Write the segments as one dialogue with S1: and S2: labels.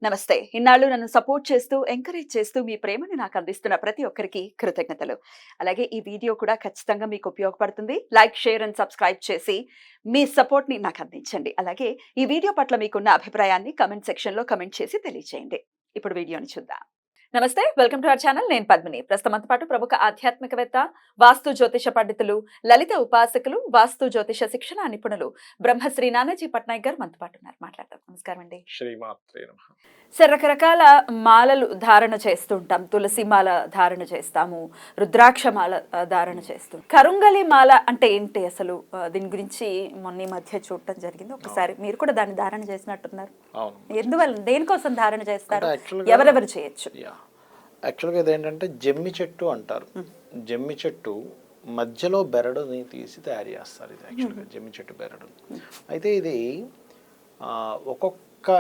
S1: నమస్తే. ఇన్నాళ్ళు నన్ను సపోర్ట్ చేస్తూ, ఎంకరేజ్ చేస్తూ మీ ప్రేమని నాకు అందిస్తున్న ప్రతి ఒక్కరికి కృతజ్ఞతలు. అలాగే ఈ వీడియో కూడా ఖచ్చితంగా మీకు ఉపయోగపడుతుంది. లైక్, షేర్ అండ్ సబ్స్క్రైబ్ చేసి మీ సపోర్ట్‌ని నాకు అందించండి. అలాగే ఈ వీడియో పట్ల మీకున్న అభిప్రాయాన్ని కామెంట్ సెక్షన్‌లో కామెంట్ చేసి తెలియజేయండి. ఇప్పుడు వీడియోని చూద్దాం. నమస్తే. Welcome to our channel. నేను పద్మిని. ప్రస్తుతంతో పాటు ప్రముఖ ఆధ్యాత్మికవేత్త, వాస్తు జ్యోతిష పండితులు, లలిత ఉపాసకులు, వాస్తు జ్యోతిష శిక్షణ నిపుణులు బ్రహ్మశ్రీ నానాజీ పట్నాయక్ గారు మనతో పాటు ఉన్నారు. మాట్లాడదాం. నమస్కారం అండి.
S2: శ్రీమాత్రే నమః.
S1: సార్, రకరకాల మాలలు ధారణ చేస్తూ ఉంటాం. తులసి మాల ధారణ చేస్తాము, రుద్రాక్ష మాల ధారణ చేస్తాం. కరుంగలి మాల అంటే ఏంటి అసలు? దీని గురించి మొన్న ఈ మధ్య చూడటం జరిగింది. ఒకసారి మీరు కూడా దాన్ని ధారణ చేసినట్టున్నారు.
S2: అవును.
S1: ఎందువల్ల, దేనికోసం ధారణ చేస్తారు,
S2: అంటే actually
S1: ఎవరెవరు చేయొచ్చు?
S2: యాక్చువల్గా ఇదేంటంటే జమ్మి చెట్టు అంటారు. జమ్మి చెట్టు మధ్యలో బెరడుని తీసి తయారు చేస్తారు. ఇది యాక్చువల్గా జమ్మి చెట్టు బెరడు. అయితే ఇది ఒక్కొక్క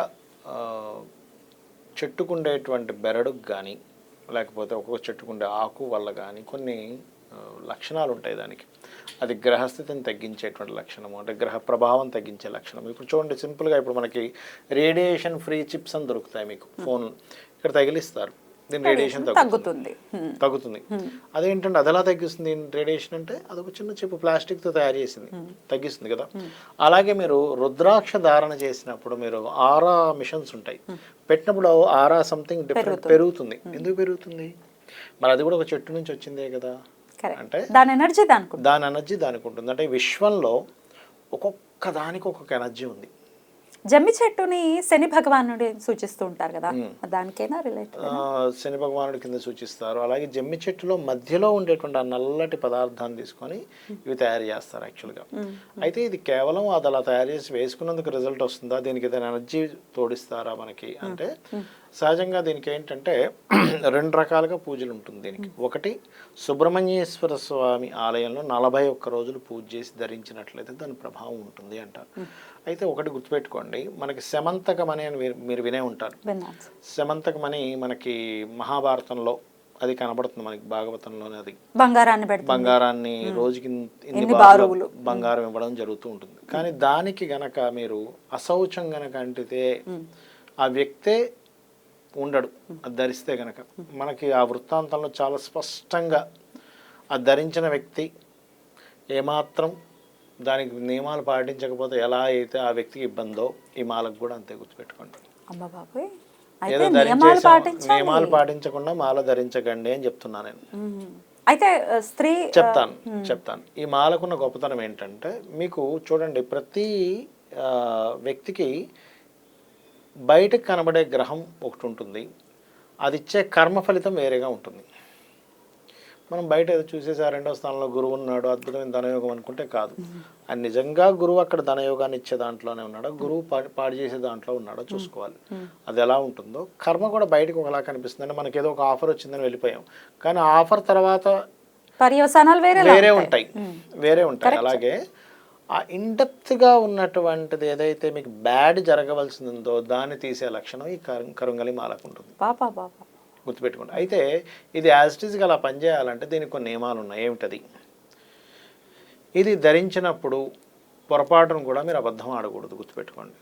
S2: చెట్టుకుండేటువంటి బెరడుకు కానీ, లేకపోతే ఒక్కొక్క చెట్టుకుండే ఆకు వల్ల కానీ కొన్ని లక్షణాలు ఉంటాయి దానికి. అది గ్రహస్థితిని తగ్గించేటువంటి లక్షణము, అంటే గ్రహ ప్రభావం తగ్గించే లక్షణం. ఇప్పుడు చూడండి, సింపుల్గా ఇప్పుడు మనకి రేడియేషన్ ఫ్రీ చిప్స్ అని దొరుకుతాయి మీకు ఫోన్, ఇక్కడ తగిలిస్తారు, దీని రేడియేషన్ తగ్గుతుంది. అదేంటంటే అది ఎలా తగ్గిస్తుంది రేడియేషన్ అంటే? అదొక చిన్న చిప్ ప్లాస్టిక్తో తయారు చేసింది, తగ్గిస్తుంది కదా. అలాగే మీరు రుద్రాక్ష ధారణ చేసినప్పుడు మీరు ఆరా మిషన్స్ ఉంటాయి, పెట్టినప్పుడు ఆరా సంథింగ్ డిఫరెంట్ పెరుగుతుంది. ఎందుకు పెరుగుతుంది? మరి అది కూడా ఒక చెట్టు నుంచి వచ్చిందే కదా. అంటే దాని ఎనర్జీ దానికి ఉంటుంది. అంటే విశ్వంలో ఒక్కొక్క దానికి ఒక్కొక్క ఎనర్జీ ఉంది.
S1: జమ్మి చెట్టుని శని భగవానుడి సూచిస్తూ ఉంటారు కదా, దానికైనా రిలేటెడ్?
S2: శని భగవానుడి కింద సూచిస్తారు. అలాగే జమ్మి చెట్టులో మధ్యలో ఉండేటువంటి ఆ నల్లటి పదార్థాన్ని తీసుకొని ఇవి తయారు చేస్తారు యాక్చువల్గా. అయితే ఇది కేవలం అది అలా తయారు చేసి వేసుకున్నందుకు రిజల్ట్ వస్తుందా, దీనికి ఏదైనా ఎనర్జీ తోడిస్తారా మనకి అంటే? సహజంగా దీనికి ఏంటంటే రెండు రకాలుగా పూజలు ఉంటుంది దీనికి. ఒకటి, సుబ్రహ్మణ్యేశ్వర స్వామి ఆలయంలో 41 రోజులు పూజ చేసి ధరించినట్లయితే దాని ప్రభావం ఉంటుంది అంటారు. అయితే ఒకటి గుర్తుపెట్టుకోండి, మనకి శమంతకమని అని మీరు వినే ఉంటారు. శమంతకమని మనకి మహాభారతంలో అది కనబడుతుంది, మనకి భాగవతంలోనే. అది బంగారాన్ని రోజుకి ఇన్ని బారులు బంగారం ఇవ్వడం జరుగుతూ ఉంటుంది. కానీ దానికి గనక మీరు అశౌచం గనక అంటితే ఆ వ్యక్తే ఉండడు, అది ధరిస్తే గనక. మనకి ఆ వృత్తాంతంలో చాలా స్పష్టంగా ఆ ధరించిన వ్యక్తి ఏమాత్రం దానికి నియమాలు పాటించకపోతే ఎలా అయితే ఆ వ్యక్తికి ఇబ్బందో, ఈ మాలకు కూడా అంతే. గుర్తుపెట్టుకోండి. ఏదో నియమాలు పాటించకుండా మాల ధరించకండి అని చెప్తున్నా నేను.
S1: అయితే స్త్రీ
S2: చెప్తాను. ఈ మాలకున్న గొప్పతనం ఏంటంటే, మీకు చూడండి, ప్రతి వ్యక్తికి బయటకు కనబడే గ్రహం ఒకటి ఉంటుంది, అది ఇచ్చే కర్మ ఫలితం వేరేగా ఉంటుంది. మనం బయట ఏదో చూసేసి ఆ 2వ స్థానంలో గురువు ఉన్నాడు, అద్భుతమైన ధనయోగం అనుకుంటే కాదు. అది నిజంగా గురువు అక్కడ ధనయోగాన్ని ఇచ్చే దాంట్లోనే ఉన్నాడో, గురువు పాడు చేసే దాంట్లో ఉన్నాడో చూసుకోవాలి. అది ఎలా ఉంటుందో కర్మ కూడా బయటకు ఒకలా కనిపిస్తుంది. అంటే మనకి ఏదో ఒక ఆఫర్ వచ్చిందని వెళ్ళిపోయాం, కానీ ఆ ఆఫర్ తర్వాత
S1: పర్యవసానాలు వేరే
S2: ఉంటాయి. అలాగే ఆ ఇండెప్త్గా ఉన్నటువంటిది ఏదైతే మీకు బ్యాడ్ జరగవలసిందో దాన్ని తీసే లక్షణం ఈ కరుంగలి మాలకు ఉంటుంది. గుర్తుపెట్టుకోండి. అయితే ఇది యాజ్ ఇట్ ఈస్గా అలా పనిచేయాలంటే దీనికి కొన్ని నియమాలు ఉన్నాయి. ఏమిటది? ఇది ధరించినప్పుడు పొరపాటును కూడా మీరు అబద్ధం ఆడకూడదు. గుర్తుపెట్టుకోండి.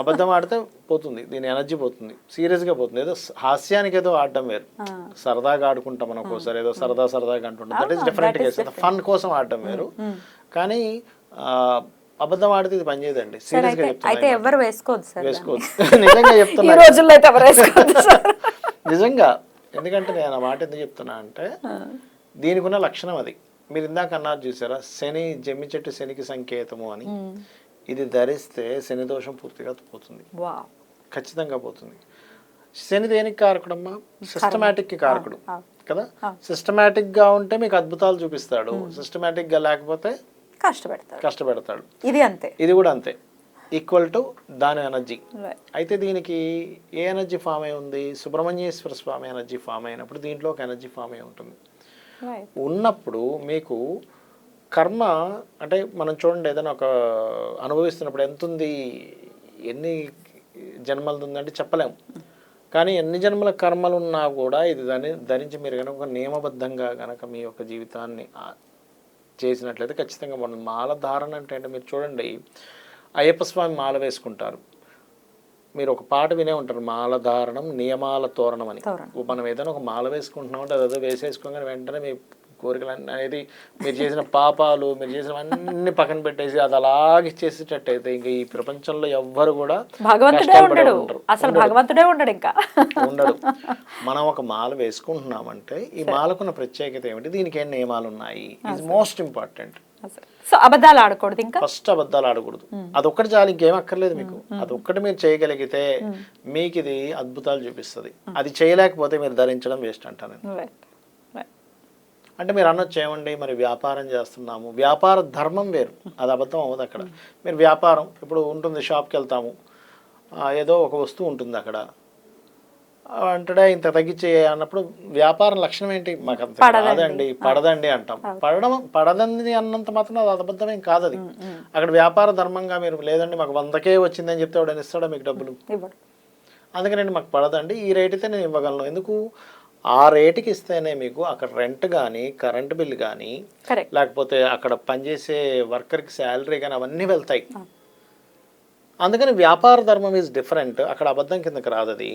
S2: అబద్ధం ఆడితే పోతుంది, దీని ఎనర్జీ పోతుంది, సీరియస్గా పోతుంది. ఏదో హాస్యానికి ఏదో ఆడడం వేరు, సరదాగా ఆడుకుంటాం మనం ఒక్కోసారి, ఏదో సరదాగా అంటుంటాం, that is different case. Fun కోసం ఆడటం వేరు. కానీ అబద్ధం ఆడితే ఇది పనిచేయదండి. సీరియస్గా వేసుకోవద్దు. నిజంగా చెప్తున్నా, నిజంగా. ఎందుకంటే నేను ఆ మాట ఎందుకు చెప్తున్నా అంటే, దీనికి ఉన్న లక్షణం అది. మీరు ఇందాక అన్నారు చూసారా, శని, జమ్మి చెట్టు శనికి సంకేతము అని. ఇది ధరిస్తే శని దోషం పూర్తిగా పోతుంది, ఖచ్చితంగా పోతుంది. శని దేనికి కారకుడమ్మా? సిస్టమేటిక్కి కారకుడు కదా. సిస్టమేటిక్గా ఉంటే మీకు అద్భుతాలు చూపిస్తాడు, సిస్టమేటిక్గా లేకపోతే కష్టపెడతాడు. ఇది కూడా అంతే, ఈక్వల్ టు దాని ఎనర్జీ. అయితే దీనికి ఏ ఎనర్జీ ఫామ్ అయి ఉంది? సుబ్రహ్మణ్యేశ్వర స్వామి ఎనర్జీ ఫామ్ అయినప్పుడు దీంట్లో ఒక ఎనర్జీ ఫామ్ అయి ఉంటుంది. ఉన్నప్పుడు మీకు కర్మ అంటే, మనం చూడండి, ఏదైనా ఒక అనుభవిస్తున్నప్పుడు ఎంత ఉంది, ఎన్ని జన్మలు ఉందంటే చెప్పలేము. కానీ ఎన్ని జన్మల కర్మలు ఉన్నా కూడా ఇది ధరించి మీరు కనుక ఒక నియమబద్ధంగా కనుక మీ యొక్క జీవితాన్ని చేసినట్లయితే ఖచ్చితంగా మనం మాల ధారణ అంటే మీరు చూడండి, అయ్యప్ప స్వామి మాల వేసుకుంటారు, మీరు ఒక పాట వినే ఉంటారు, మాల ధారణం నియమాల తోరణం అని. మనం ఏదైనా ఒక మాల వేసుకుంటున్నాం అంటే అదేదో వేసేసుకోగానే వెంటనే మీ కోరికలు అనేది మీరు చేసిన పాపాలు మీరు చేసినవన్నీ పక్కన పెట్టేసి అది అలాగే ఇచ్చేసేటట్టయితే ఇంకా ఈ ప్రపంచంలో ఎవ్వరు కూడా
S1: భగవంతుడే ఉండడు, అసలు భగవంతుడే ఉండడు, ఇంకా
S2: ఉండడు. మనం ఒక మాల వేసుకుంటున్నామంటే ఈ మాలకున్న ప్రత్యేకత ఏమిటి, దీనికి ఏం నియమాలు ఉన్నాయి, ఇది మోస్ట్ ఇంపార్టెంట్.
S1: సో అబద్ధాలు ఆడకూడదు, ఇంకా
S2: ఫస్ట్ అబద్ధాలు ఆడకూడదు. అదొక్కటి చాలు, ఇంకేం అక్కర్లేదు మీకు. అదొక్కటి మీరు చేయగలిగితే మీకు ఇది అద్భుతాలు చూపిస్తుంది. అది చేయలేకపోతే మీరు ధరించడం వేస్ట్ అంటాను. అంటే మీరు అనొచ్చు ఏమండి మరి వ్యాపారం చేస్తున్నాము, వ్యాపార ధర్మం వేరు, అది అబద్ధం అవ్వదు. అక్కడ మీరు వ్యాపారం ఇప్పుడు ఉంటుంది, షాప్కి వెళ్తాము, ఏదో ఒక వస్తువు ఉంటుంది అక్కడ, అంటే ఇంత తగ్గించే అన్నప్పుడు వ్యాపారం లక్షణం ఏంటి, మాకు అంత కాదండి పడదండి అంటాం. పడదండి అన్నంత మాత్రం అది అబద్ధమేం కాదు. అది అక్కడ వ్యాపార ధర్మంగా మీరు లేదండి మాకు 100K వచ్చిందని చెప్తే వాడు ఇస్తాడా మీకు డబ్బులు? అందుకనండి మాకు పడదండి, ఈ రేట్ అయితే నేను ఇవ్వగలను. ఎందుకు? ఆ రేటుకి ఇస్తేనే మీకు అక్కడ రెంట్ కానీ కరెంట్ బిల్ కానీ లేకపోతే అక్కడ పనిచేసే వర్కర్కి శాలరీ కానీ అవన్నీ వెళ్తాయి. అందుకని వ్యాపార ధర్మం ఈజ్ డిఫరెంట్, అక్కడ అబద్ధం కిందకి రాదు. అది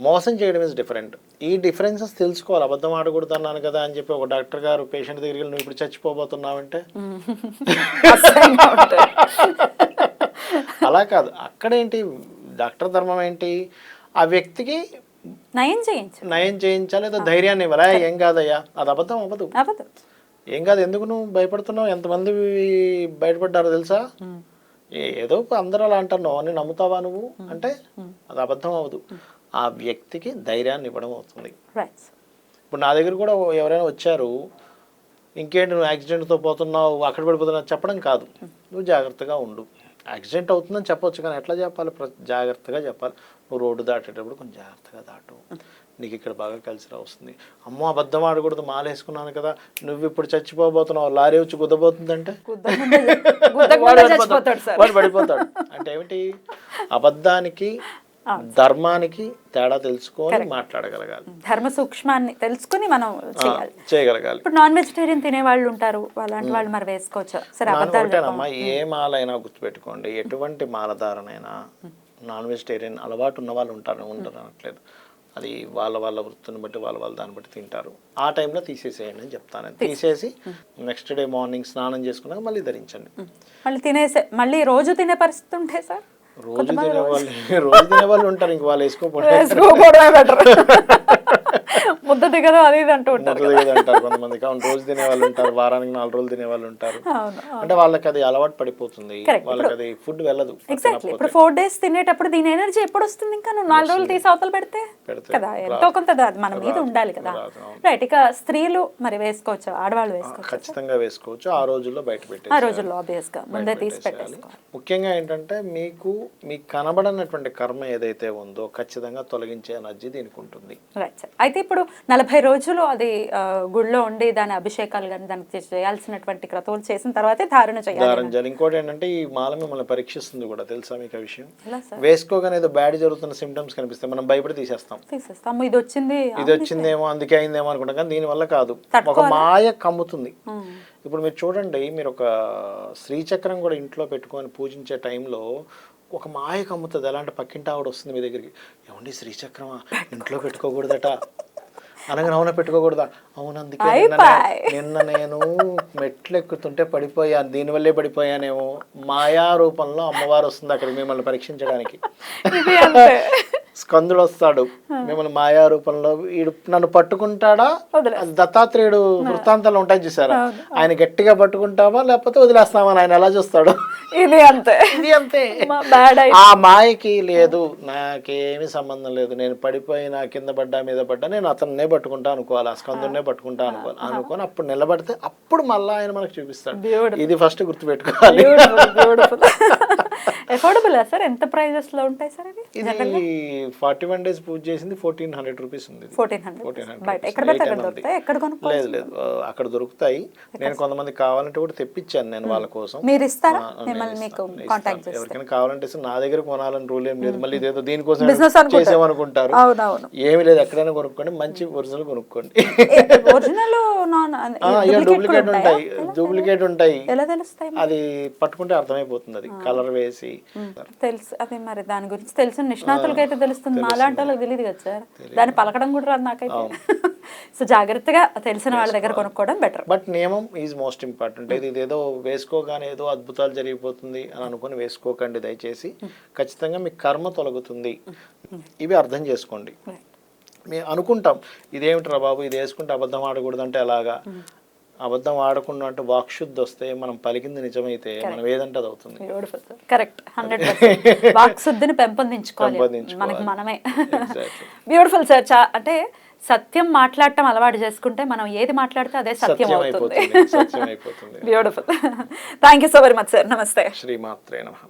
S2: మోసం చేయడం ఈజ్ డిఫరెంట్. ఈ డిఫరెన్సెస్ తెలుసుకోవాలి. అబద్ధం ఆడకూడదు అన్నాను కదా అని చెప్పి ఒక డాక్టర్ గారు పేషెంట్ దగ్గరికి నువ్వు ఇప్పుడు చచ్చిపోబోతున్నావంటే అలా కాదు. అక్కడేంటి డాక్టర్ ధర్మం ఏంటి, ఆ వ్యక్తికి నయం చేయించాలి, లేదా ధైర్యాన్ని ఇవ్వాలి. ఏం కాదయ్యా, అది అబద్ధం అవ్వదు, ఏం కాదు, ఎందుకు నువ్వు భయపడుతున్నావు, ఎంతమంది బయటపడ్డారో తెలుసా, ఏదో అందరూ అలా అంటున్నావు అని నమ్ముతావా నువ్వు అంటే అది అబద్ధం అవ్వదు. ఆ వ్యక్తికి ధైర్యాన్ని ఇవ్వడం అవుతుంది. ఇప్పుడు నా దగ్గర కూడా ఎవరైనా వచ్చారు, ఇంకేంటి నువ్వు యాక్సిడెంట్తో పోతున్నావు అక్కడ పడిపోతున్నావు చెప్పడం కాదు, నువ్వు జాగ్రత్తగా ఉండు. యాక్సిడెంట్ అవుతుందని చెప్పొచ్చు, కానీ ఎట్లా చెప్పాలి, జాగ్రత్తగా చెప్పాలి. నువ్వు రోడ్డు దాటేటప్పుడు కొంచెం జాగ్రత్తగా దాటు, నీకు ఇక్కడ బాగా కలిసి వస్తుంది. అమ్మో అబద్ధం ఆడకూడదు, మాలేసుకున్నాను కదా, నువ్వు ఇప్పుడు చచ్చిపోబోతున్నావు, లారీ వచ్చి గుద్దబోతుందంటే వాడు పడిపోతాడు. అంటే ఏమిటి, అబద్ధానికి ధర్మానికి తేడా తెలుసుకొని మాట్లాడగలగాలి,
S1: ధర్మ సూక్ష్మాన్ని తెలుసుకుని మనం
S2: చేయగలగాలి.
S1: ఇప్పుడు నాన్ వెజిటేరియన్ తినే వాళ్ళు ఉంటారు, అలాంటి వాళ్ళు మరి వేసుకోవచ్చు.
S2: ఒకటేనమ్మా, ఏ మాల అయినా గుర్తుపెట్టుకోండి, ఎటువంటి మాలధారనైనా నాన్ వెజిటేరియన్ అలవాటు ఉన్న వాళ్ళు ఉండరు అనట్లేదు. అది వాళ్ళ వృత్తిని బట్టి వాళ్ళ దాన్ని బట్టి తింటారు. ఆ టైంలో తీసేసేయండి అని చెప్తాను. తీసేసి నెక్స్ట్ డే మార్నింగ్ స్నానం చేసుకున్నాక మళ్ళీ ధరించండి.
S1: మళ్ళీ రోజు తినే పరిస్థితి ఉంటే సార్,
S2: రోజు తినే వాళ్ళు ఉంటారు, ఇంక వాళ్ళు వేసుకోవడం
S1: ముద్ద దిగదు అది ఇది అంటూ ఉంటారు
S2: కొంతమంది. రోజు తినే వాళ్ళు ఉంటారు, వారానికి 4 రోజులు తినే వాళ్ళు ఉంటారు. అంటే వాళ్ళకి అది అలవాటు పడిపోతుంది, వాళ్ళకి అది ఫుడ్ వెళ్ళదు.
S1: ఎగ్జాక్ట్లీ. ఇప్పుడు 4 days తినేటప్పుడు దీని ఎనర్జీ ఎప్పుడు వస్తుంది, ఇంకా నువ్వు 4 రోజులు తీసి అవతల పెడితే కదా ఎంతో కొంత మన మీద ఉండాలి కదా. రైట్. ఇక స్త్రీలు మరి వేసుకోవచ్చు, ఆడవాళ్ళు వేసుకోవచ్చు?
S2: ఖచ్చితంగా వేసుకోవచ్చు. ఆ రోజుల్లో బయట పెట్టి,
S1: ఆ రోజుల్లో ఆబ్వియస్ గా ముందే తీసి పెట్టేసుకోవాలి.
S2: ముఖ్యంగా ఏంటంటే మీకు కనబడనటువంటి కర్మ ఏదైతే ఉందో ఖచ్చితంగా తొలగించే ఎనర్జీ దీనికి ఉంటుంది.
S1: Right sir. అయితే ఇప్పుడు 40 రోజులు అది గుడిలో ఉండి దాని అభిషేకాలు కానీ దానికి చేయాల్సినటువంటి క్రతువులు చేసిన తర్వాతే ధారణ చేయాలి.
S2: ఇంకోటి ఏంటంటే ఈ మాల మిమ్మల్ని పరీక్షిస్తుంది కూడా, తెలుసా మీకు ఆ విషయం? వేసుకోగానే ఏదో బ్యాడ్ జరుగుతున్న సిమ్టమ్స్ కనిపిస్తే మనం భయపడి తీసేస్తాం. ఇది వచ్చిందేమో అందుకే అయిందేమో అనుకుంటాం, కానీ దీని వల్ల కాదు, ఒక మాయ కమ్ముతుంది. ఇప్పుడు మీరు చూడండి, మీరు ఒక శ్రీచక్రం కూడా ఇంట్లో పెట్టుకొని పూజించే టైంలో ఒక మాయ కమ్ముతుంది. అలాంటి పక్కింటి ఆవిడ వస్తుంది మీ దగ్గరికి, ఏమండి శ్రీచక్రమా ఇంట్లో పెట్టుకోకూడదట అనగా, అవునా పెట్టుకోకూడదా? అవును, అందుకే నిన్న నేను మెట్లు ఎక్కుతుంటే పడిపోయాను, దీనివల్లే పడిపోయానేమో. మాయా రూపంలో అమ్మవారు వస్తుంది అక్కడికి మిమ్మల్ని పరీక్షించడానికి. స్కందుడు వస్తాడు మిమ్మల్ని మాయా రూపంలో, వీడు నన్ను పట్టుకుంటాడా, దత్తాత్రేయుడు వృత్తాంతాలు ఉంటాయి చూసారా, ఆయన గట్టిగా పట్టుకుంటావా లేకపోతే వదిలేస్తావా ఆయన ఎలా చూస్తాడు.
S1: ఇది అంతే.
S2: ఆ మాయకి లేదు నాకేమీ సంబంధం లేదు, నేను పడిపోయినా కింద పడ్డా మీద పడ్డా నేను అతన్నే పట్టుకుంటా అనుకోవాలి, ఆ స్కందుడినే పట్టుకుంటా అనుకోని అప్పుడు నిలబడితే అప్పుడు మళ్ళీ ఆయన మనకు చూపిస్తాడు. ఇది ఫస్ట్ గుర్తుపెట్టుకోవాలి.
S1: Affordable sir? ఎంత ప్రైజెస్ లో ఉంటాయి సార్ ఇది?
S2: 41 days పూజ చేసింది 1400 రూపీస్ ఉంది.
S1: 1400 లేదు
S2: లేదు, అక్కడ దొరుకుతాయి. నేను కొంతమంది కావాలంటే కూడా తెప్పించాను నేను వాళ్ళ కోసం.
S1: మీరు ఇస్తారా?
S2: ఎవరికైనా కావాలంటే నా దగ్గర కొనాలని రూల్ ఏం లేదు. మళ్ళీ ఇదేదో దీనికోసం చేసామనుకుంటారు, ఏమి లేదు, ఎక్కడైనా కొనుక్కోండి, మంచి ఒరిజినల్ కొనుక్కోండి. డూప్లికేట్ ఉంటాయి. అది పట్టుకుంటే అర్థమైపోతుంది, అది కలర్ వేసి చేసి
S3: తెలుసు అదే మరి దాని గురించి తెలిసిన నిష్ణాతులకి అయితే తెలుస్తుంది, మాలాంటి వాళ్ళకి తెలియదు కదా సార్, దాన్ని పలకడం కూడా రాదు నాకైతే. సో జాగ్రత్తగా తెలిసిన వాళ్ళ దగ్గర కొనుక్కోవడం బెటర్.
S2: బట్ నియమం ఈజ్ మోస్ట్ ఇంపార్టెంట్. ఇది ఏదో వేసుకోగానే ఏదో అద్భుతాలు జరిగిపోతుంది అని అనుకుని వేసుకోకండి దయచేసి. ఖచ్చితంగా మీ కర్మ తొలగుతుంది, ఇవి అర్థం చేసుకోండి. మేము అనుకుంటాం ఇదేమిట్రా బాబు ఇది వేసుకుంటే అబద్ధం ఆడకూడదు అంటే ఎలాగా, అబద్ధం ఆడకుండా అంటే వాక్శుద్ధి వస్తే మనం పలికింది నిజమైతే మనం ఏదంటే అది అవుతుంది.
S3: కరెక్ట్, 100% వాక్శుద్ధిని పెంపొందించుకోవాలి మనకి మనమే. Beautiful sir. అంటే సత్యం మాట్లాడటం అలవాటు చేసుకుంటే మనం ఏది మాట్లాడితే అదే సత్యం అవుతుంది. Beautiful. Thank you so very much sir. నమస్తే.
S2: శ్రీమాత్రే నమః.